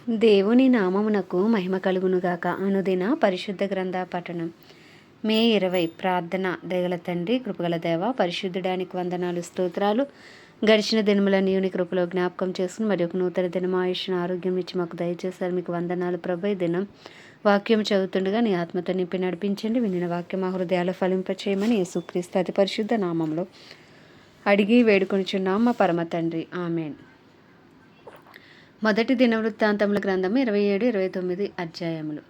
దేవుని నామమునకు మహిమ కలుగునుగాక. అనుదిన పరిశుద్ధ గ్రంథ పఠనం. మే 20 ప్రార్థన. దయగల తండ్రి, కృపగల దేవ, పరిశుద్ధుడానికి వందనాలు, స్తోత్రాలు. గడిచిన దినముల నీవుని కృపలో జ్ఞాపకం చేసుకుని మరి ఒక నూతన దినం ఆయుష్ను ఆరోగ్యం ఇచ్చి మాకు దయచేశారు. మీకు వందనాలు ప్రభు. ఈ దినం వాక్యం చదువుతుండగా నీ ఆత్మతో నింపి నడిపించండి. వినిన వాక్యం మా హృదయాలు ఫలింపచేయమని యేసుక్రీస్తు అతి పరిశుద్ధ నామంలో అడిగి వేడుకొనిచున్నాం మా పరమ తండ్రి. ఆమేన్. మొదటి దినవృత్తాంతముల గ్రంథము 27-29 అధ్యాయములు.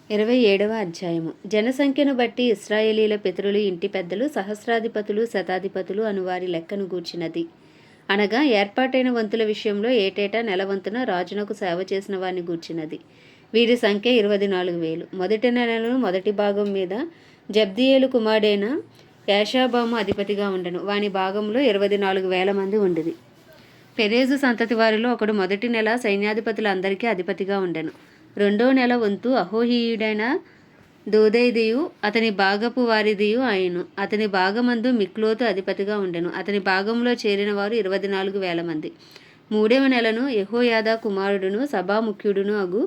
27వ అధ్యాయము. జనసంఖ్యను బట్టి ఇశ్రాయేలీల పితరులు, ఇంటి పెద్దలు, సహస్రాధిపతులు, శతాధిపతులు అను వారి లెక్కను గూర్చినది. అనగా ఏర్పాటైన వంతుల విషయంలో ఏటేటా నెలవంతున రాజునకు సేవ చేసిన వారిని గూర్చినది. వీరి సంఖ్య 24,000. మొదటి నెలను మొదటి భాగం మీద జబ్దియేలు కుమారుడైన యాషాబాము అధిపతిగా ఉండెను. వాని భాగంలో 24,000 మంది ఉండిరి. పెరేజు సంతతి వారిలో ఒకడు మొదటి నెల సైన్యాధిపతులందరికీ అధిపతిగా ఉండెను. రెండో నెల వంతు అహోహీయుడైన దోదైదియు అతని భాగపు వారిదియు ఆయను. అతని భాగమందు మిక్లోతు అధిపతిగా ఉండెను. అతని భాగంలో చేరిన వారు 24,000 మంది. మూడవ నెలను యెహోయాదా కుమారుడును సభాముఖ్యుడును అగు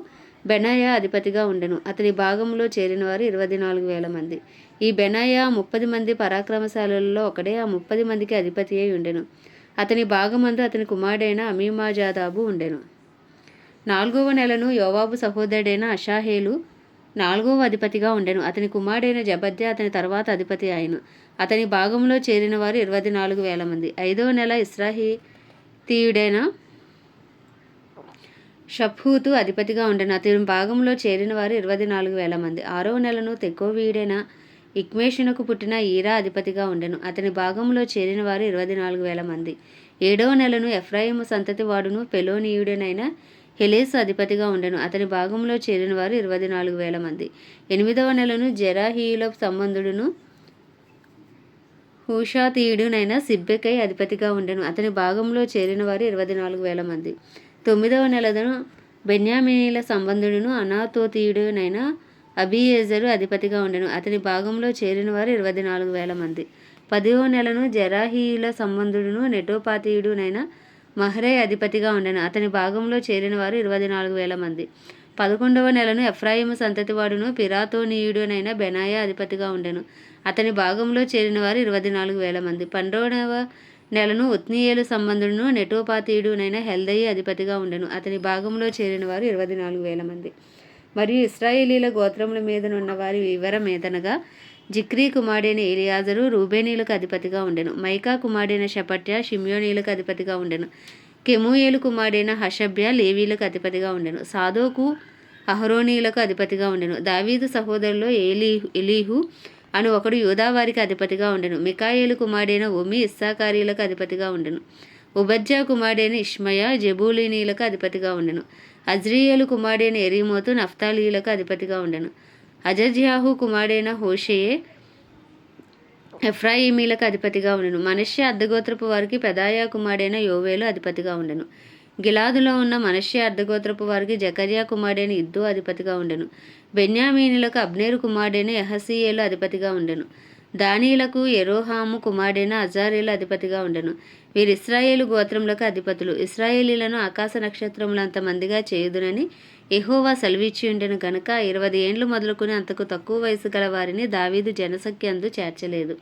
బెనాయా అధిపతిగా ఉండెను. అతని భాగంలో చేరిన వారు 24,000 మంది. ఈ బెనాయా 30 మంది పరాక్రమశాలులలో ఒకడే. ఆ 30 మందికి అధిపతి అయి ఉండెను. అతని భాగమందు అతని కుమారుడైన అమీమాజాదాబు ఉండెను. 4వ నెలను యోవాబు సహోదరుడైన అషాహేలు 4వ అధిపతిగా ఉండెను. అతని కుమారుడైన జబద్యా అతని తర్వాత అధిపతి ఆయను. అతని భాగంలో చేరిన వారు 24,000 మంది. 5వ నెల ఇశ్రాహీతీయుడైన షప్హూతు అధిపతిగా ఉండెను. అతని భాగంలో చేరిన వారు 24,000 మంది. 6వ నెలను తెకోవీయుడైన ఇక్మేషునకు పుట్టిన ఈరా అధిపతిగా ఉండెను. అతని భాగంలో చేరిన వారు 24,000 మంది. 7వ నెలను ఎఫ్రాయిము సంతతి వాడును పెలోనీయుడైన హెలెసు అధిపతిగా ఉండెను. అతని భాగంలో చేరిన వారు 24,000 మంది. 8వ నెలను జెరాహీయుల సంబంధుడును హూషాతీయుడునైన సిబ్బెకై అధిపతిగా ఉండెను. అతని భాగంలో చేరిన వారు 24,000 మంది. 9వ నెలను బెన్యామీనీల సంబంధుడును అనాతోతీయుడునైన అబీయేజరు అధిపతిగా ఉండెను. అతని భాగంలో చేరిన వారు 24,000 మంది. 10వ నెలను జెరాహీయుల సంబంధుడును నెటోపాతీయుడునైన మహ్రై అధిపతిగా ఉండెను. అతని భాగంలో చేరిన వారు 24,000 మంది. 11వ నెలను ఎఫ్రాయిము సంతతి వాడును పిరాతోనీయుడునైన బెనాయా అధిపతిగా ఉండెను. అతని భాగంలో చేరిన వారు 24,000 మంది. 12వ నెలను ఉత్నీయేలు సంబంధుడును నెటోపాతీయుడునైన హెల్దయి అధిపతిగా ఉండెను. అతని భాగంలో చేరిన వారు 24,000 మంది. మరియు ఇశ్రాయేలీల గోత్రముల మీదనున్న వారి వివరమేదనగా జిక్రీ కుమారుడైన ఎలియాజరు రూబేనీలకు అధిపతిగా ఉండెను. మైకా కుమారుడైన షపట్య షిమ్యోనీలకు అధిపతిగా ఉండెను. కెమూయేలు కుమారుడైన హషబ్య లేవీలకు అధిపతిగా ఉండెను. సాదోకు అహరోనీలకు అధిపతిగా ఉండెను. దావీదు సహోదరులో ఎలీహు అను ఒకడు యూదావారికి అధిపతిగా ఉండెను. మికాయేలు కుమారుడైన ఒమి ఇస్సాకారీలకు అధిపతిగా ఉండెను. ఉబజ్జా కుమారుడైన ఇష్మయ జెబూలీనీలకు అధిపతిగా ఉండెను. అజ్రియేలు కుమారుడైన ఎరీమోతు నఫ్తాలీలకు అధిపతిగా ఉండెను. అజజ్యాహు కుమారుడైన హోషేయే ఎఫ్రాయిమీలకు అధిపతిగా ఉండెను. మనష్య అర్ధగోత్రపు వారికి పెదాయా కుమారుడైన యోవేలు అధిపతిగా ఉండెను. గిలాదులో ఉన్న మనష్య అర్ధగోత్రపు వారికి జకర్యా కుమారుడైన ఇద్దో అధిపతిగా ఉండెను. బెన్యామీనులకు అబ్నేరు కుమారుడైన యహసీయేలు అధిపతిగా ఉండెను. దానీలకు యెరోహాము కుమారుడైన అజారేలు అధిపతిగా ఉండెను. వీరు ఇశ్రాయేలు గోత్రములకు అధిపతులు. ఇశ్రాయేలీలను ఆకాశ నక్షత్రములంత మందిగా చేయుదునని యెహోవా సెలవిచ్చి ఉండెను గనుక 20 ఏండ్లు మొదలుకొని అంతకు తక్కువ వయసు గల వారిని దావీదు జనసంఖ్య అందు చేర్చలేదు.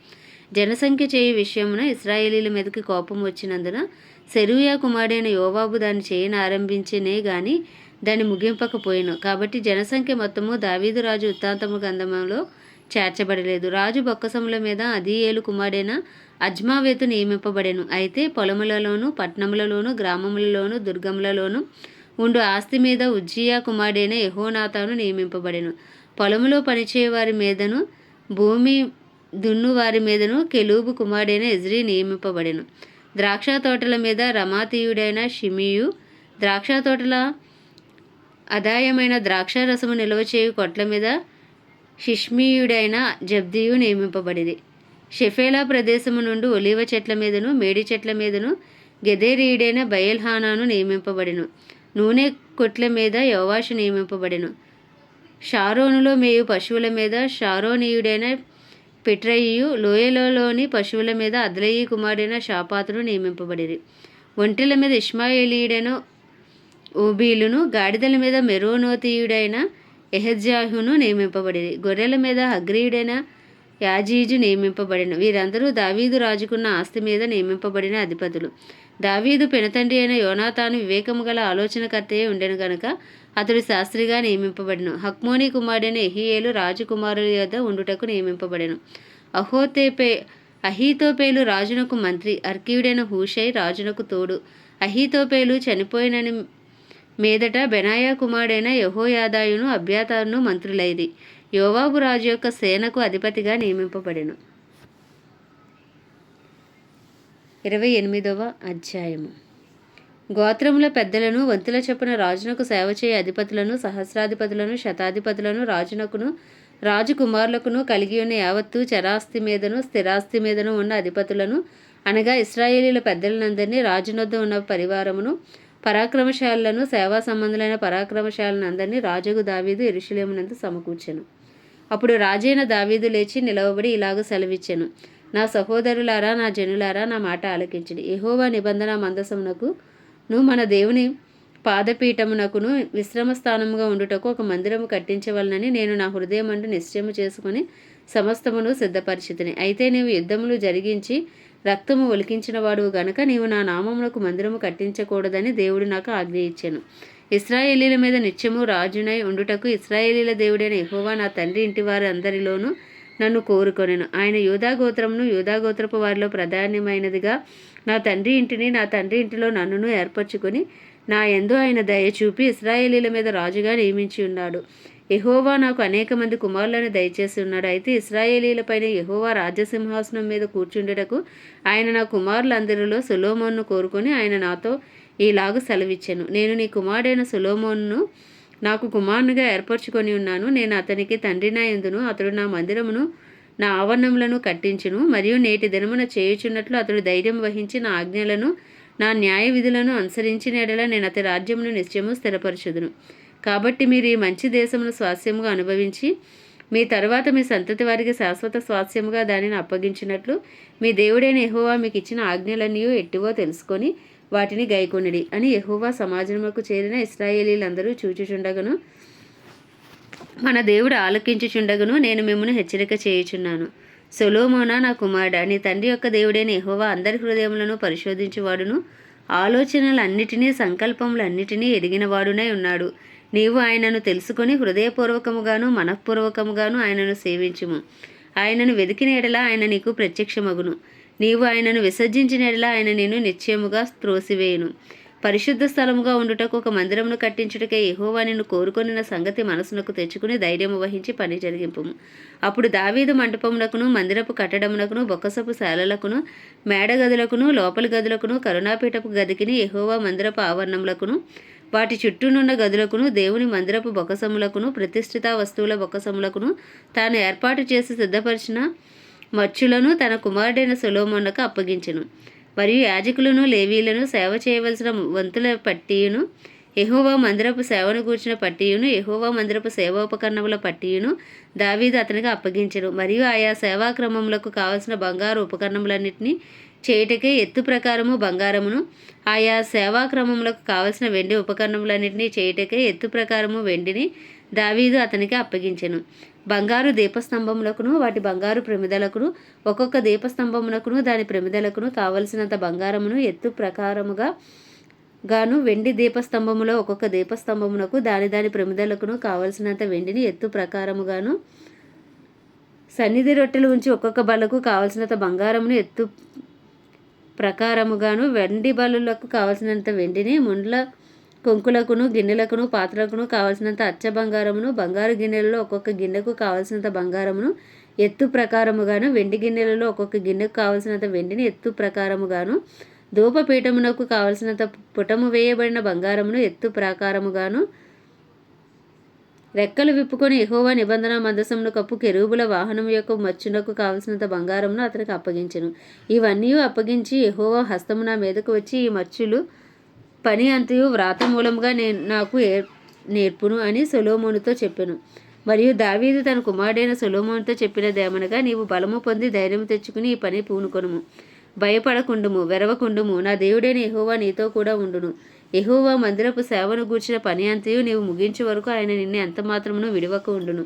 జనసంఖ్య చేయు విషయమున ఇశ్రాయేలీల మీదకి కోపం వచ్చినందున సెరూయా కుమారుడైన యోవాబు దాన్ని చేయని ఆరంభించినే గాని దాన్ని ముగింపకపోయెను. కాబట్టి జనసంఖ్య మొత్తము దావీదు రాజు వృత్తాంతము గ్రంథములో చేర్చబడలేదు. రాజు బొక్కసముల మీద అదీయేలు కుమారుడైన అజ్మావేతు నియమింపబడెను. అయితే పొలములలోను పట్టణములలోను గ్రామములలోను దుర్గములలోను ఉండు ఆస్తి మీద ఉజ్జియా కుమారుడైన యెహోనాతాను నియమింపబడెను. పొలములో పనిచేయవారి మీదను భూమి దున్ను వారి మీదను కెలూబు కుమారుడైన ఎజ్రీ నియమింపబడెను. ద్రాక్ష తోటల మీద రమాతీయుడైన షిమియు, ద్రాక్ష తోటల ఆదాయమైన ద్రాక్షారసము నిల్వ చేయు కొట్ల మీద షిష్మీయుడైన జబ్దియు నియమింపబడిది. షెఫేలా ప్రదేశము నుండి ఒలీవ చెట్ల మీదను మేడి చెట్ల మీదను గెదేరీయుడైన బయల్హానాను నియమింపబడెను. నూనె కొట్ల మీద యోవాషు నియమింపబడెను. షారోనులో మేయు పశువుల మీద షారోనీయుడైన పిట్రయియు, లోయలలోని పశువుల మీద అద్లయి కుమారుడైన షాపాతును నియమింపబడిరి. ఒంటెల మీద ఇష్మాయేలీయుడైన ఓబీలును, గాడిదల మీద మెరోనోతీయుడైన ఎహజ్యాహును నియమింపబడి, గొర్రెల మీద హగ్రీయుడైన యాజీజు నియమింపబడిన. వీరందరూ దావీదు రాజుకున్న ఆస్తి మీద నియమింపబడిన అధిపతులు. దావీదు పెనతండ్రి అయిన యోనాతాను వివేకము గల ఆలోచనకర్తయే ఉండెను గనుక అతడు శాస్త్రిగా నియమింపబడిన. హక్మోని కుమారుడైన ఎహియేలు రాజకుమారుల యొద్ద ఉండుటకు నియమింపబడెను. అహీతోపేలు రాజునకు మంత్రి, అర్కీయుడైన హూషై రాజునకు తోడు. అహీతోపేలు చనిపోయినని మీదట బెనాయా కుమారుడైన యెహోయాదాయును అబ్యాతారును మంత్రులైరి. యోవాబు రాజు యొక్క సేనకు అధిపతిగా నియమింపబడెను. 28వ అధ్యాయము. గోత్రముల పెద్దలను వంతుల చొప్పున రాజునకు సేవ చేయ అధిపతులను, సహస్రాధిపతులను, శతాధిపతులను, రాజునకును రాజకుమారులకును కలిగి ఉన్న యావత్తు చరాస్తి మీదను స్థిరాస్తి మీదను ఉన్న అధిపతులను, అనగా ఇశ్రాయేలీల పెద్దలనందరినీ, రాజునొద్ద ఉన్న పరివారమును, పరాక్రమశాలను, సేవా సంబంధులైన పరాక్రమశాలను అందరినీ రాజుకు దావీదు యెరూషలేమునందు సమకూర్చెను. అప్పుడు రాజైన దావీదు లేచి నిలవబడి ఇలాగ సెలవిచ్చెను: నా సహోదరులారా, నా జనులారా, నా మాట ఆలకించుడి. యెహోవా నిబంధన మందసమునకును మన దేవుని పాదపీఠమునకును విశ్రమ స్థానముగా ఉండుటకు ఒక మందిరము కట్టించవలనని నేను నా హృదయమందు నిశ్చయము చేసుకుని సమస్తమును సిద్ధపరిచితిని. అయితే నీవు యుద్ధములు జరిగించి రక్తము ఒలికించిన వాడువు గనుక నీవు నా నామమునకు మందిరము కట్టించకూడదని దేవుడు నాకు ఆజ్ఞ ఇచ్చెను. ఇశ్రాయేలీల మీద నిత్యము రాజునై ఉండుటకు ఇశ్రాయేలీల దేవుడైన యెహోవా నా తండ్రి ఇంటి వారి అందరిలోనూ నన్ను కోరుకొనెను. ఆయన యూదాగోత్రమును యూదాగోత్రపు వారిలో ప్రాధాన్యమైనదిగా నా తండ్రి ఇంటిని, నా తండ్రి ఇంటిలో నన్నును ఏర్పరచుకొని నా యందు ఆయన దయ చూపి ఇశ్రాయేలీల మీద రాజుగా నియమించి ఉన్నాడు. యెహోవా నాకు అనేక మంది కుమారులను దయచేసి ఉన్నాడు. అయితే ఇశ్రాయేలీలపైన యెహోవా రాజ్యసింహాసనం మీద కూర్చుండుటకు ఆయన నా కుమారులందరిలో సొలొమోనును కోరుకొని ఆయన నాతో ఈలాగు సెలవిచ్చెను: నేను నీ కుమారుడైన సొలొమోనును నాకు కుమారునిగా ఏర్పరచుకొని ఉన్నాను. నేను అతనికి తండ్రినయుందును. అతడు నా మందిరమును, నా ఆవరణములను కట్టించును. మరియు నేటి దినమున చేయుచున్నట్లు అతడు ధైర్యం వహించి నా ఆజ్ఞలను, నా న్యాయ విధులను అనుసరించిన ఎడల నేను అతని రాజ్యమును నిశ్చయము స్థిరపరచుదును. కాబట్టి మీరు ఈ మంచి దేశమును స్వాస్యముగా అనుభవించి మీ తరువాత మీ సంతతి వారికి శాశ్వత స్వాస్యముగా దానిని అప్పగించినట్లు మీ దేవుడైన యెహోవా మీకు ఇచ్చిన ఆజ్ఞలన్నీ ఎట్టివో తెలుసుకొని వాటిని గైకొనిడి అని యెహోవా సమాజములకు చేరిన ఇశ్రాయేలీలందరూ చూచుచుండగను మన దేవుడు ఆలకించుచుండగను నేను మిమ్మల్ని హెచ్చరిక చేయుచున్నాను. సొలొమోనా నా కుమారుడా, నీ తండ్రి యొక్క దేవుడైన యెహోవా అందరి హృదయములను పరిశోధించువాడును, ఆలోచనలన్నిటినీ సంకల్పములన్నిటినీ ఎరిగినవాడునై ఉన్నాడు. నీవు ఆయనను తెలుసుకొని హృదయపూర్వకముగాను మనఃపూర్వకముగాను ఆయనను సేవించుము. ఆయనను వెదికిన ఎడల ఆయన నీకు ప్రత్యక్షమగును. నీవు ఆయనను విసర్జించిన ఎడల ఆయన నిన్ను నిశ్చయముగా త్రోసివేయును. పరిశుద్ధ స్థలముగా ఉండుటకు ఒక మందిరమును కట్టించుటకే యెహోవా నిన్ను కోరుకొనిన సంగతి మనసునకు తెచ్చుకుని ధైర్యము వహించి పని జరిగింపుము. అప్పుడు దావీదు మంటపమునకును, మందిరపు కట్టడమునకును, బొక్కసపు శాలలకును, మేడ గదులకును, లోపలి గదులకును, కరుణాపీఠపు గదికిని, యెహోవా మందిరపు ఆవరణములకును, వాటి చుట్టూనున్న గదులకును, దేవుని మందిరపు బొక్కసములకును, ప్రతిష్ఠిత వస్తువుల బొక్కసములకును తాను ఏర్పాటు చేసి సిద్ధపరిచిన మచ్చులను తన కుమారుడైన సొలొమోనుకు అప్పగించెను. మరియు యాజకులను, లేవీలను సేవ చేయవలసిన వంతుల పట్టియును, యెహోవా మందిరపు సేవను గూర్చిన పట్టియును, యెహోవా మందిరపు సేవోపకరణముల పట్టియును దావీదు అతనికి అప్పగించెను. మరియు ఆయా సేవాక్రమములకు కావలసిన బంగారు ఉపకరణములన్నింటినీ చేయుటకే ఎత్తు ప్రకారము బంగారమును, ఆయా సేవాక్రమములకు కావలసిన వెండి ఉపకరణములన్నింటినీ చేయుటకే ఎత్తు ప్రకారము వెండిని దావీదు అతనికి అప్పగించెను. బంగారు దీపస్తంభములకును వాటి బంగారు ప్రమిదలకును, ఒక్కొక్క దీపస్తంభమునకును దాని ప్రమిదలకును కావలసినంత బంగారమును ఎత్తు ప్రకారముగా గాను, వెండి దీపస్తంభములో ఒక్కొక్క దీపస్తంభమునకు దాని ప్రమిదలకును కావలసినంత వెండిని ఎత్తు ప్రకారముగాను, సన్నిధి రొట్టెలు ఉంచి ఒక్కొక్క బలకు కావలసినంత బంగారమును ఎత్తు ప్రకారముగాను, వెండి బలులకు కావలసినంత వెండిని, ముండ్ల కొంకులకును, గిన్నెలకును, పాత్రలకును కావలసినంత అచ్చ బంగారమును, బంగారు గిన్నెలలో ఒక్కొక్క గిన్నెకు కావలసినంత బంగారమును ఎత్తు ప్రకారముగాను, వెండి గిన్నెలలో ఒక్కొక్క గిన్నెకు కావలసినంత వెండిని ఎత్తు ప్రకారముగాను, ధూపపీఠమునకు కావలసినంత పుటము వేయబడిన బంగారమును ఎత్తు ప్రకారముగాను, రెక్కలు విప్పుకొని యెహోవా నిబంధన మందసమును కప్పు కెరూబుల వాహనం యొక్క మచ్చునకు కావలసినంత బంగారమును అతనికి అప్పగించెను. ఇవన్నీ అప్పగించి యెహోవా హస్తము నా మీదకు వచ్చి ఈ మచ్చులు పని అంతయు వ్రాత మూలముగా నాకు నేర్పును అని సొలొమోనుతో చెప్పెను. మరియు దావీదు తన కుమారుడైన సొలొమోనుతో చెప్పినదేమనగా, నీవు బలము పొంది ధైర్యం తెచ్చుకుని ఈ పని పూనుకొనుము. భయపడకుండుము, వెరవకుండుము. నా దేవుడైన యెహోవా నీతో కూడా ఉండును. యెహోవా మందిరపు సేవను గూర్చిన పని అంతయు నీవు ముగించే వరకు ఆయన నిన్ను ఎంత మాత్రమును విడువక ఉండును.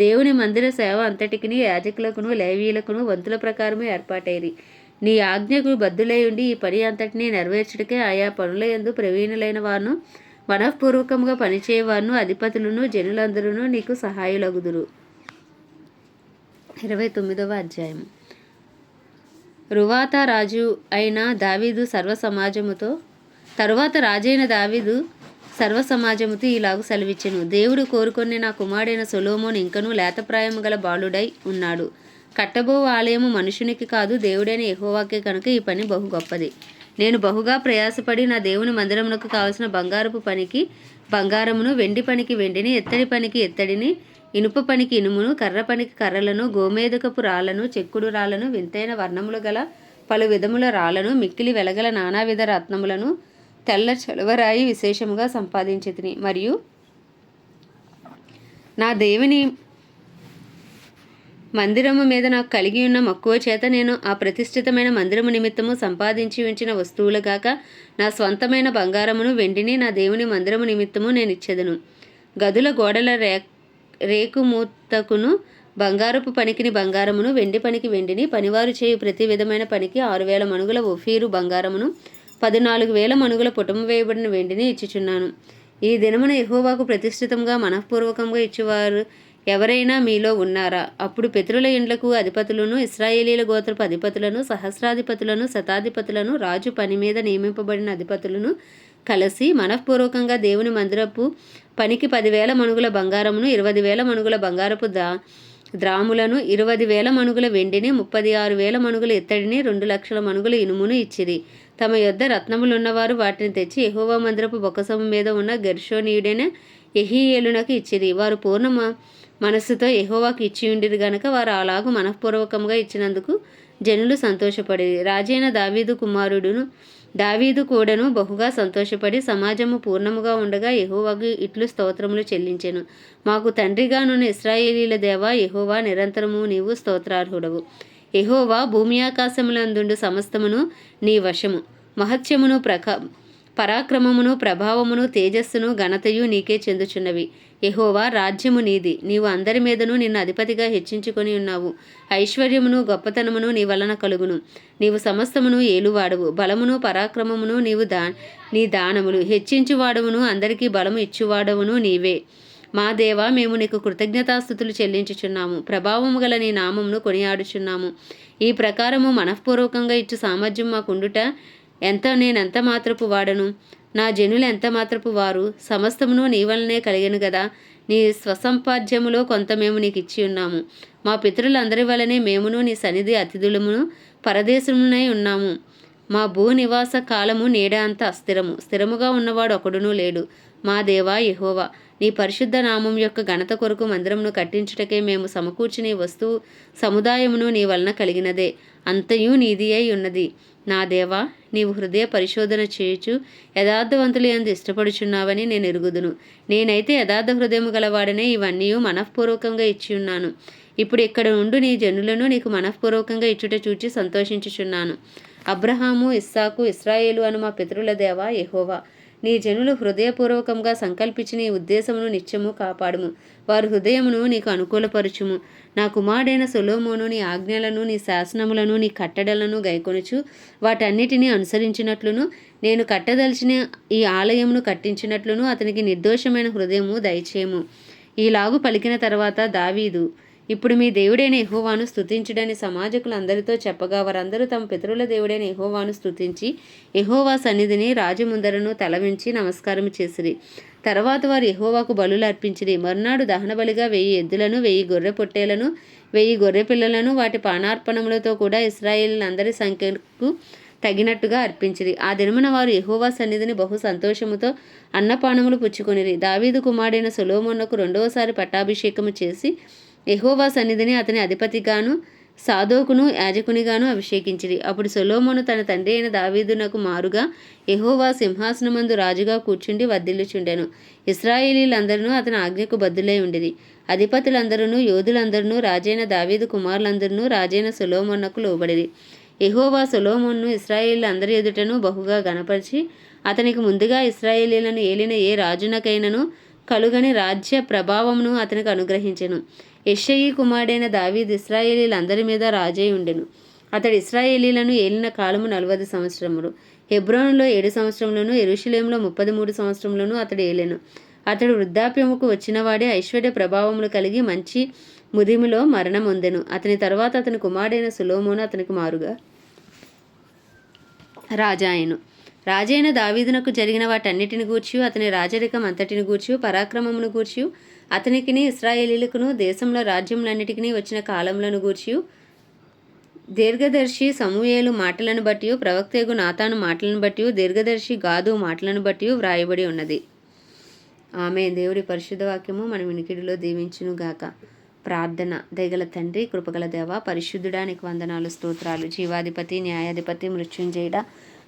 దేవుని మందిర సేవ అంతటికిని యాజకులకును లేవీయులకును వంతుల ప్రకారము ఏర్పాటైరి. నీ ఆజ్ఞకు బద్దులై ఉండి ఈ పని అంతటినీ నెరవేర్చుటకే ఆయా పనుల యందు ప్రవీణులైన వారును మనఃపూర్వకముగా పనిచేయవారును అధిపతులను జనులందరూ నీకు సహాయులగుదురు. 29వ అధ్యాయం. తరువాత రాజైన దావీదు సర్వసమాజముతో ఇలాగు సెలవిచ్చెను. దేవుడు కోరుకొని నా కుమారుడైన సొలొమోను ఇంకనూ లేతప్రాయము గల బాలుడై ఉన్నాడు. కట్టబో ఆలయము మనుషునికి కాదు, దేవుడైన యెహోవాకే కనుక ఈ పని బహు గొప్పది. నేను బహుగా ప్రయాసపడి నా దేవుని మందిరమునకు కావలసిన బంగారపు పనికి బంగారమును, వెండి పనికి వెండిని, ఎత్తడి పనికి ఎత్తడిని, ఇనుప పనికి ఇనుమును, కర్ర పనికి కర్రలను, గోమేదకపు రాళ్లను, చెక్కుడు రాళ్లను, వింతైన వర్ణములు గల పలు విధముల రాళ్లను, మిక్కిలి వెలగల నానావిధ రత్నములను, తెల్ల చలువరాయి విశేషముగా సంపాదించితిని. మరియు నా దేవుని మందిరము మీద నాకు కలిగి ఉన్న మక్కువ చేత నేను ఆ ప్రతిష్ఠితమైన మందిరము నిమిత్తము సంపాదించి ఉంచిన వస్తువులు గాక నా స్వంతమైన బంగారమును వెండిని నా దేవుని మందిరము నిమిత్తము నేను ఇచ్చెదను. గదుల గోడల రేకుమూతకును బంగారపు పనికిని బంగారమును, వెండి పనికి వెండిని, పనివారు చేయు ప్రతి విధమైన పనికి 6,000 మణుగుల ఒఫీరు బంగారమును, 14,000 మణుగుల పుటము వేయబడిన వెండిని ఇచ్చుచున్నాను. ఈ దినమున యెహోవాకు ప్రతిష్ఠితంగా మనఃపూర్వకంగా ఇచ్చువారు ఎవరైనా మీలో ఉన్నారా? అప్పుడు పితరుల ఇండ్లకు అధిపతులను, ఇశ్రాయేలీల గోత్రపు అధిపతులను, సహస్రాధిపతులను, శతాధిపతులను, రాజు పని మీద నియమింపబడిన అధిపతులను కలిసి మనఃపూర్వకంగా దేవుని మందిరపు పనికి 10,000 మణుగుల బంగారమును, 20,000 మణుగుల బంగారపు ద్రాములను, 20,000 మణుగుల వెండిని, 36,000 మణుగుల ఇత్తడిని, 2,00,000 మణుగుల ఇనుమును ఇచ్చిరి. తమ యొద్ద రత్నములున్నవారు వాటిని తెచ్చి యెహోవా మందిరపు బొక్కసము మీద ఉన్న గెర్షోనీయుడైన యెహీయేలునకు ఇచ్చిరి. వారు పూర్ణ మనస్సుతో యెహోవాకు ఇచ్చియుండిరి గనుక వారు అలాగు మనఃపూర్వకంగా ఇచ్చినందుకు జనులు సంతోషపడిరి. రాజైన దావీదు కూడాను బహుగా సంతోషపడి సమాజము పూర్ణముగా ఉండగా యెహోవాకు ఇట్లు స్తోత్రములు చెల్లించెను. మాకు తండ్రిగానున్న ఇశ్రాయేలీల దేవా యెహోవా, నిరంతరము నీవు స్తోత్రార్హుడవు. యెహోవా, భూమి ఆకాశములందుండు సమస్తమును నీ వశము. మహత్యమును పరాక్రమమును ప్రభావమును తేజస్సును ఘనతయు నీకే చెందుచున్నవి. యెహోవా, రాజ్యము నీది. నీవు అందరి మీదను నిన్ను అధిపతిగా హెచ్చించుకొని ఉన్నావు. ఐశ్వర్యమును గొప్పతనమును నీ వలన కలుగును. నీవు సమస్తమును ఏలువాడవు. బలమును పరాక్రమమును నీ దానములు. హెచ్చించువాడవును అందరికీ బలము ఇచ్చువాడవును నీవే. మా దేవా, మేము నీకు కృతజ్ఞతాస్తుతులు చెల్లించుచున్నాము. ప్రభావము గల నీ నామమును కొనియాడుచున్నాము. ఈ ప్రకారము మనఃపూర్వకంగా ఇచ్చు సామర్థ్యం మాకుండుట నేనెంత మాత్రపు వాడను, నా జనులు ఎంత మాత్రపు వారు. సమస్తమును నీ వలనే కలిగను గదా. నీ స్వసంపాద్యములో కొంత మేము నీకు ఇచ్చి ఉన్నాము. మా పితరులందరి వలనే మేమును నీ సన్నిధి అతిథులమును పరదేశమునై ఉన్నాము. మా భూనివాస కాలము నీడ అంత అస్థిరము, స్థిరముగా ఉన్నవాడు ఒకడునూ లేడు. మా దేవా యెహోవా, నీ పరిశుద్ధ నామం యొక్క ఘనత కొరకు మందిరమును కట్టించుటకే మేము సమకూర్చిన ఈ వస్తువు సముదాయమును నీ వలన కలిగినదే. అంతయు నీది అయి ఉన్నది. నా దేవా, నీవు హృదయ పరిశోధన చేయుచు యథార్థవంతులు యందు ఇష్టపడుచున్నావని నేను ఎరుగుదును. నేనైతే యథార్థ హృదయము గలవాడనే ఇవన్నీ మనఃపూర్వకంగా ఇచ్చి ఉన్నాను. ఇప్పుడు ఇక్కడ నుండి నీ జనులను నీకు మనఃపూర్వకంగా ఇచ్చుట చూచి సంతోషించుచున్నాను. అబ్రహాము, ఇస్సాకు, ఇశ్రాయేలు అను మా పితరుల దేవా యెహోవా, నీ జనులు హృదయపూర్వకంగా సంకల్పించి నీ ఉద్దేశమును నిత్యము కాపాడుము. వారి హృదయమును నీకు అనుకూలపరచుము. నా కుమారుడైన సొలొమోను నీ ఆజ్ఞలను, నీ శాసనములను, నీ కట్టడలను గైకొనుచు వాటన్నిటినీ అనుసరించినట్లును, నేను కట్టదలిచిన ఈ ఆలయమును కట్టించినట్లును అతనికి నిర్దోషమైన హృదయము దయచేయము. ఈలాగు పలికిన తర్వాత దావీదు, ఇప్పుడు మీ దేవుడైన యెహోవాను స్తుతించుడని సమాజకులందరితో చెప్పగా వారందరూ తమ పితరుల దేవుడైన యెహోవాను స్తుతించి యెహోవా సన్నిధిని రాజు ముందరను తలవించి నమస్కారం చేసిరి. తర్వాత వారు యెహోవాకు బలులు అర్పించిరి. మరునాడు దహనబలిగా 1000 ఎద్దులను, 1000 గొర్రె పొట్టేలను, 1000 గొర్రె పిల్లలను వాటి పానార్పణములతో కూడా ఇశ్రాయేలీయులందరి సంఖ్యకు తగినట్టుగా అర్పించిరి. ఆ దినమున వారు యెహోవా సన్నిధిని బహు సంతోషముతో అన్నపానములు పుచ్చుకొనిరి. దావీదు కుమారుడైన సొలొమోనుకు 2వసారి పట్టాభిషేకము చేసి యెహోవా సన్నిధిని అతని అధిపతిగాను సాదోకును యాజకునిగాను అభిషేకించిరి. అప్పుడు సొలొమోను తన తండ్రి అయిన దావీదునకు మారుగా యెహోవా సింహాసనమందు రాజుగా కూర్చుండి వర్ధిల్లుచుండెను. ఇశ్రాయేలీలందరూ అతని ఆజ్ఞకు బద్దులై ఉండిరి. అధిపతులందరూ, యోధులందరూ, రాజైన దావీదు కుమారులందరూ రాజైన సొలొమోనుకు లోబడిరి. యెహోవా సొలొమోనును ఇశ్రాయేలీయులందరి ఎదుటను బహుగా గణపరిచి అతనికి ముందుగా ఇశ్రాయేలీలను ఏలిన ఏ రాజునకైనను కలుగని రాజ్య ప్రభావమును అతనికి అనుగ్రహించెను. యెష్షయి కుమారుడైన దావీదు ఇశ్రాయేలీలందరి మీద రాజై ఉండెను. అతడు ఇశ్రాయేలీలను ఏలిన కాలము 40 సంవత్సరములు. హెబ్రోనులో 7 సంవత్సరములను, యెరూషలేములో 33 సంవత్సరములను అతడు ఏలెను. అతడు వృద్ధాప్యముకు వచ్చినవాడే ఐశ్వర్య ప్రభావములు కలిగి మంచి ముదిమిలో మరణం పొందెను. అతని తరువాత అతని కుమారుడైన సొలొమోను అతనికి మారుగా రాజాయను. రాజైన దావీదునకు జరిగిన వాటన్నిటిని గూర్చి, అతని రాజరికం అంతటిని గూర్చి, పరాక్రమమును గూర్చి, అతనికిని ఇశ్రాయేలీలకును దేశంలో రాజ్యములన్నిటికీ వచ్చిన కాలములను గూర్చి, దీర్ఘదర్శి సమూయేలు మాటలను బట్టి, ప్రవక్తయగు నాతాను మాటలను బట్టి, దీర్ఘదర్శి గాదు మాటలను బట్టి వ్రాయబడి ఉన్నది. ఆమె దేవుడి పరిశుద్ధ వాక్యము మన వినికిడిలో దీవించునుగాక. ప్రార్థన. దయగల తండ్రి, కృపగల దేవ, పరిశుద్ధుడా, నీకు వందనాలు, స్తోత్రాలు. జీవాధిపతి, న్యాయాధిపతి, మృత్యుంజయుడా,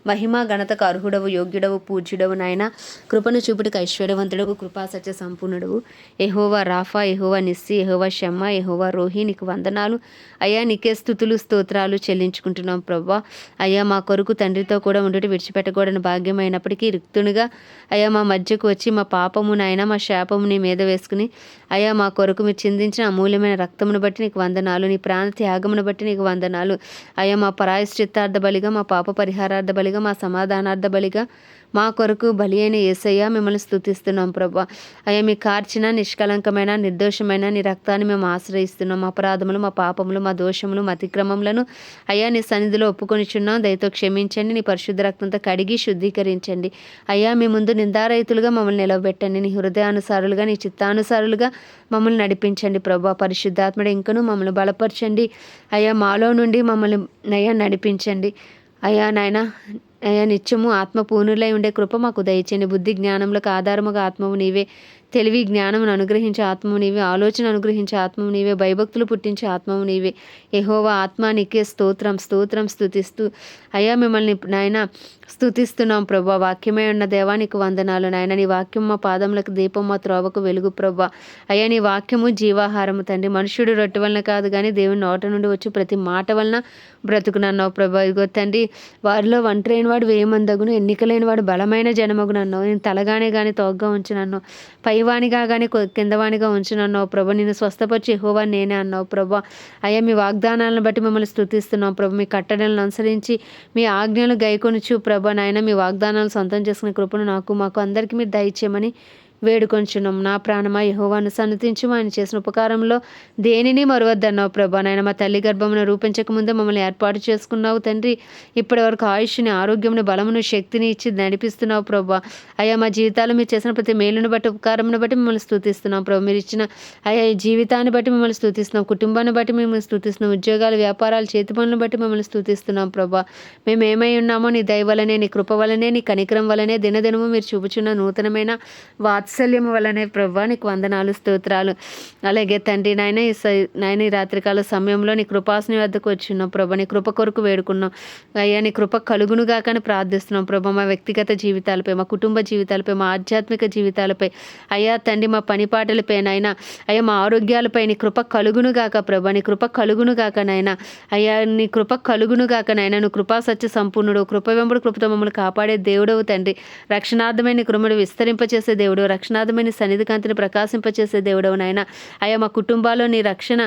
మహిమ ఘనతకు అర్హుడవు, యోగ్యుడవు, పూజ్యుడవు నాయన. కృపను చూపుటకు ఐశ్వర్యవంతుడవు, కృపా సత్య సంపూర్ణుడవు. యెహోవా రాఫా, యెహోవా నిస్సి, యెహోవా షమ్మా, యెహోవా రోహి, నీకు వందనాలు అయ్యా. నీకే స్తుతులు స్తోత్రాలు చెల్లించుకుంటున్నాం ప్రభా. అయ్యా, మా కొరకు తండ్రితో కూడా ఉండుట విడిచిపెట్టకూడని భాగ్యమైనప్పటికీ రిక్తునిగా అయ్యా మా మధ్యకు వచ్చి మా పాపము నాయన, మా శాపము నీ మీద వేసుకుని అయ్యా మా కొరకు మీరు చిందించిన అమూల్యమైన రక్తమును బట్టి నీకు వందనాలు. నీ ప్రాణ త్యాగమును బట్టి నీకు వందనాలు అయ్యా. మా ప్రాయశ్చిత్తార్థ బలిగా, మా పాప పరిహారార్థ బలిగా, మా సమాధానార్థ బలిగా మా కొరకు బలి అయిన యేసయ్య మిమ్మల్ని స్తుతిస్తున్నాం ప్రభా. అయ్యా, మీ కార్చిన నిష్కలంకమైన నిర్దోషమైన నీ రక్తాన్ని మేము ఆశ్రయిస్తున్నాం. మా అపరాధములు, మా పాపములు, మా దోషములు, మా అతిక్రమములను అయ్యా నీ సన్నిధిలో ఒప్పుకొనిచున్నాం. దయతో క్షమించండి. నీ పరిశుద్ధ రక్తంతో కడిగి శుద్ధీకరించండి అయ్యా. మీ ముందు నిందారహితులుగా మమ్మల్ని నిలవబెట్టండి. నీ హృదయానుసారులుగా, నీ చిత్తానుసారులుగా మమ్మల్ని నడిపించండి ప్రభా. పరిశుద్ధాత్మడ ఇంకను మమ్మల్ని బలపరచండి అయ్యా. మాలో నుండి మమ్మల్ని అయ్యా నడిపించండి అయ్యా. నాయన అయ్యా, నిత్యము ఆత్మ పూర్ణులై ఉండే కృప మాకు దయచేయండి. బుద్ధి జ్ఞానములకు ఆధారముగా ఆత్మవు నీవే, తెలివి జ్ఞానమును అనుగ్రహించే ఆత్మవు నీవే, ఆలోచన అనుగ్రహించే ఆత్మవు నీవే, భయభక్తులు పుట్టించే ఆత్మవు నీవే. యెహోవా ఆత్మ నీకే స్తోత్రం స్తోత్రం స్తుతిస్తూ అయ్యా మిమ్మల్ని నాయన స్తుతిస్తున్నాం ప్రభా. వాక్యమే ఉన్న దేవానికి వందనాలు నాయన. నీ వాక్యం మా పాదములకు దీపం, మా త్రోవకు వెలుగు ప్రభా. అయ్యా, నీ వాక్యము జీవాహారము తండ్రి. మనుషుడు రొట్టె వలన కాదు కానీ దేవుని నోట నుండి వచ్చి ప్రతి మాట వలన బ్రతుకునన్నావు ప్రభా. ఇగో తండ్రి, వారిలో ఒంటరైన వాడు వేయమందగును, ఎన్నికలేని వాడు బలమైన జనమగునన్నావు. నేను తలగానే కానీ తోగ్గా ఉంచునన్నావు, పైవానిగా కానీ కిందవానిగా ఉంచునన్నావు ప్రభా. నేను స్వస్థపరిచి యెహోవా నేనే అన్నావు ప్రభా. అయ్యా, మీ వాగ్దానాలను బట్టి మిమ్మల్ని స్తుతిస్తున్నాం ప్రభా. మీ కట్టడలను అనుసరించి మీ ఆజ్ఞలు గైకొనుచు ప్రభా నాయన, మీ వాగ్దానాలు సొంతం చేసుకునే కృపను మాకు అందరికీ మీరు దయచేయమని వేడుకొంచున్నాం. నా ప్రాణమా యెహోవాను సన్నతించుము, ఆయన చేసిన ఉపకారంలో దేనిని మరువద్దన్నావు ప్రభా. నాయన, మా తల్లి గర్భమును రూపించకముందే మమ్మల్ని ఏర్పాటు చేసుకున్నావు తండ్రి. ఇప్పటి వరకు ఆయుష్ని, ఆరోగ్యమును, బలమును, శక్తిని ఇచ్చి నడిపిస్తున్నావు ప్రభా. అయ్యా, మా జీవితాలు మీరు చేసిన ప్రతి మేలును బట్టి, ఉపకారమును బట్టి మిమ్మల్ని స్తుతిస్తున్నాం ప్రభా. మీరు ఇచ్చిన అయ్యా ఈ జీవితాన్ని బట్టి మిమ్మల్ని స్తుతిస్తున్నాం, కుటుంబాన్ని బట్టి మిమ్మల్ని స్తుతిస్తున్నాం, ఉద్యోగాలు, వ్యాపారాలు, చేతి పనులను బట్టి మిమ్మల్ని స్తుతిస్తున్నాం ప్రభా. మేము ఏమై ఉన్నామో నీ దయ వలనే, నీ కృప వలనే, నీ కనికరం వలనే, దినదినము మీరు చూపుచున్న నూతనమైన వాత్సల్యము వలనే ప్రభా. నీకు వందనాలు, స్తోత్రాలు. అలాగే తండ్రి నాయన, ఈ రాత్రికాల సమయంలో నీ కృపాసని వద్దకు వచ్చిన్నాం ప్రభా. నీ కృప కొరకు వేడుకున్నాం అయ్యా. నీ కృప కలుగునుగా కానీ ప్రార్థిస్తున్నాం ప్రభా. మా వ్యక్తిగత జీవితాలపై, మా కుటుంబ జీవితాలపై, మా ఆధ్యాత్మిక జీవితాలపై అయ్యా తండ్రి, మా పనిపాటలపై నాయన అయ్యా, మా ఆరోగ్యాలపై నీ కృప కలుగునుగాక ప్రభా. నీ కృప కలుగునుగాక నాయన అయ్యా. నీ కృప కలుగునుగాక నాయన. నువ్వు కృపా సత్య సంపూర్ణుడు, కృప వెంబడి కృపతో మమ్మల్ని కాపాడే దేవుడవు తండ్రి. రక్షణార్థమైన కృపను విస్తరింపచేసే దేవుడు, రక్షణార్థమైన సన్నిధి కాంతిని ప్రకాశింపచేసే దేవుడవు నాయన. అయ్యా, మా కుటుంబాల్లో నీ రక్షణ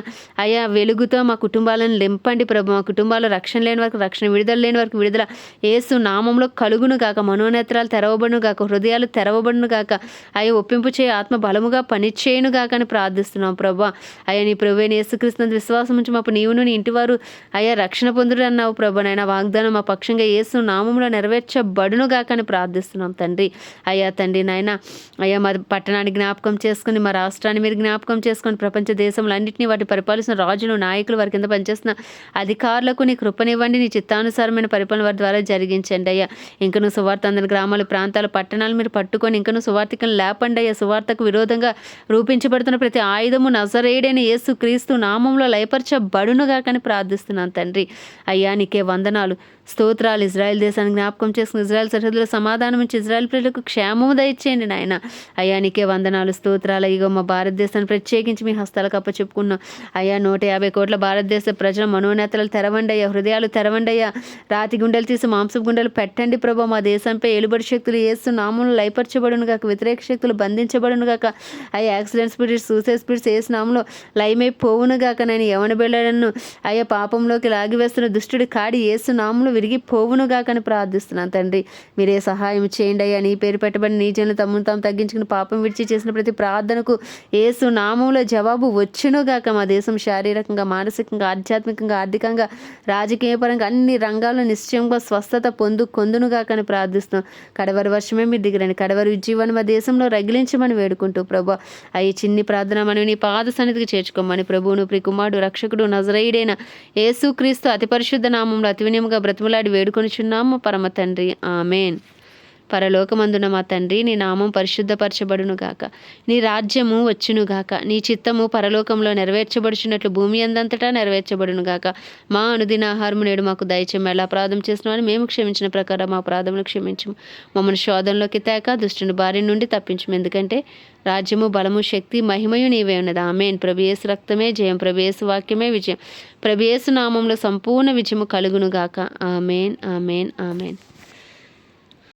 అయ్యా వెలుగుతో మా కుటుంబాలను నింపండి ప్రభు. మా కుటుంబాల్లో రక్షణ లేని వారికి రక్షణ, విడుదల లేని వారికి విడుదల యేసు నామంలో కలుగును గాక. మనోనేత్రాలు తెరవబడును గాక, హృదయాలు తెరవబడును గాక. అయ్యా, ఒప్పింపు చేయ ఆత్మ బలముగా పనిచేయును గాక అని ప్రార్థిస్తున్నాం ప్రభా. అయ్యా, నీ ప్రభువైన యేసుక్రీస్తు విశ్వాసం ఉంచి మాకు నీవును నీ ఇంటివారు అయ్యా రక్షణ పొందుడు అన్నావు ప్రభా. నాయన, వాగ్దానం మా పక్షంగా యేసు నామంలో నెరవేర్చబడును గాక అని ప్రార్థిస్తున్నాం తండ్రి. అయ్యా తండ్రి నాయన అయ్యా, మా పట్టణాన్ని జ్ఞాపకం చేసుకుని, మా రాష్ట్రాన్ని మీరు జ్ఞాపకం చేసుకొని, ప్రపంచ దేశంలో అన్నింటినీ వాటి పరిపాలిస్తున్న రాజులు, నాయకులు, వారి కింద పనిచేస్తున్న అధికారులకు నీ కృపనివ్వండి. నీ చిత్తానుసారమైన పరిపాలన వారి ద్వారా జరిగించండి అయ్యా. ఇంకను సువార్త అందరి గ్రామాలు, ప్రాంతాలు, పట్టణాలు మీరు పట్టుకొని ఇంకను సువార్తికను లేపండి అయ్యా. సువార్తకు విరోధంగా రూపించబడుతున్న ప్రతి ఆయుధము నజరేయుడైన యేసు క్రీస్తు నామంలో లయపరచబడునుగా కానీ ప్రార్థిస్తున్నాను తండ్రి. అయ్యా, నీకే వందనాలు, స్తోత్రాలు. ఇజ్రాయెల్ దేశాన్ని జ్ఞాపకం చేసుకుని ఇజ్రాయెల్ సరిహద్దులో సమాధానం ఇచ్చి ఇజ్రాయెల్ ప్రజలకు క్షేమము దయచేయండి నాయన. అయ్యా నీకే వందనాలు, స్తోత్రాలు. ఇగో మా భారతదేశాన్ని ప్రత్యేకించి మీ హస్తాలకు అప్పచెప్పుకున్నాం అయ్యా. 150 కోట్ల భారతదేశ ప్రజల మనోనేతలు తెరవండి అయ్యా, హృదయాలు తెరవండి అయ్యా. రాతి గుండెలు తీసి మాంసపు గుండెలు పెట్టండి ప్రభా. మా దేశంపై ఏలుబడి శక్తులు యేసు నామములో లయపరచబడును గాక, వ్యతిరేక శక్తులు బంధించబడును గాక అయ్యా. యాక్సిడెంట్ స్పిరిట్స్, సూసైడ్ స్పిరిట్స్ యేసు నామములో లయమైపోవును గాక. నేను యవన బిడ్డలను అయ్యా పాపంలోకి లాగివేస్తున్న దుష్టుడి కాడి యేసు నామములో విరిగిపోవును గాక అని ప్రార్థిస్తున్నాను తండ్రి. మీరే సహాయం చేయండి అయ్యా. నీ పేరు పెట్టబడి నీ జనులు తమను తాము తగ్గించుకుని పాపం విడిచి చేసిన ప్రతి ప్రార్థనకు యేసు నామములో జవాబు వచ్చును గాక. మా దేశం శారీరకంగా, మానసికంగా, ఆధ్యాత్మికంగా, ఆర్థికంగా, రాజకీయ పరంగా అన్ని రంగాల్లో నిశ్చయంగా స్వస్థత కొందును గాక అని ప్రార్థిస్తున్నాం. కడవరి వర్షమే మీరు దిగిరండి, కడవరి ఉజ్జీవాన్ని మా దేశంలో రగిలించమని వేడుకుంటూ ప్రభా అయ్యి చిన్ని ప్రార్థన మనం నీ పాద సన్నిధికి చేర్చుకోమని ప్రభువును ప్రియకుమారుడు రక్షకుడు నజరేయుడైన యేసుక్రీస్తు అతి పరిశుద్ధ నామంలో అతి వినయముగా బ్రతిమలాడి వేడుకొనిచున్నాము పరమ తండ్రి, ఆమేన్. పరలోకమందున మా తండ్రి, నీ నామం పరిశుద్ధపరచబడును గాక, నీ రాజ్యము వచ్చును గాక, నీ చిత్తము పరలోకంలో నెరవేర్చబడుచున్నట్లు భూమి అందంతటా నెరవేర్చబడును గాక. మా అనుదిన ఆహారము నేడు మాకు దయచేయము. ఎలా అపరాధం చేస్తున్నామని మేము క్షమించిన ప్రకారం మా అపరాధములు క్షమించము. మమ్మల్ని శోధనలోకి తేక దుష్టుని బారి నుండి తప్పించము. ఎందుకంటే రాజ్యము, బలము, శక్తి, మహిమయు నీవే ఉన్నది. ఆమేన్. ప్రభు యేసు రక్తమే జయం, ప్రభు యేసు వాక్యమే విజయం, ప్రభు యేసు నామంలో సంపూర్ణ విజయము కలుగును గాక. ఆమేన్, ఆమేన్, ఆమేన్.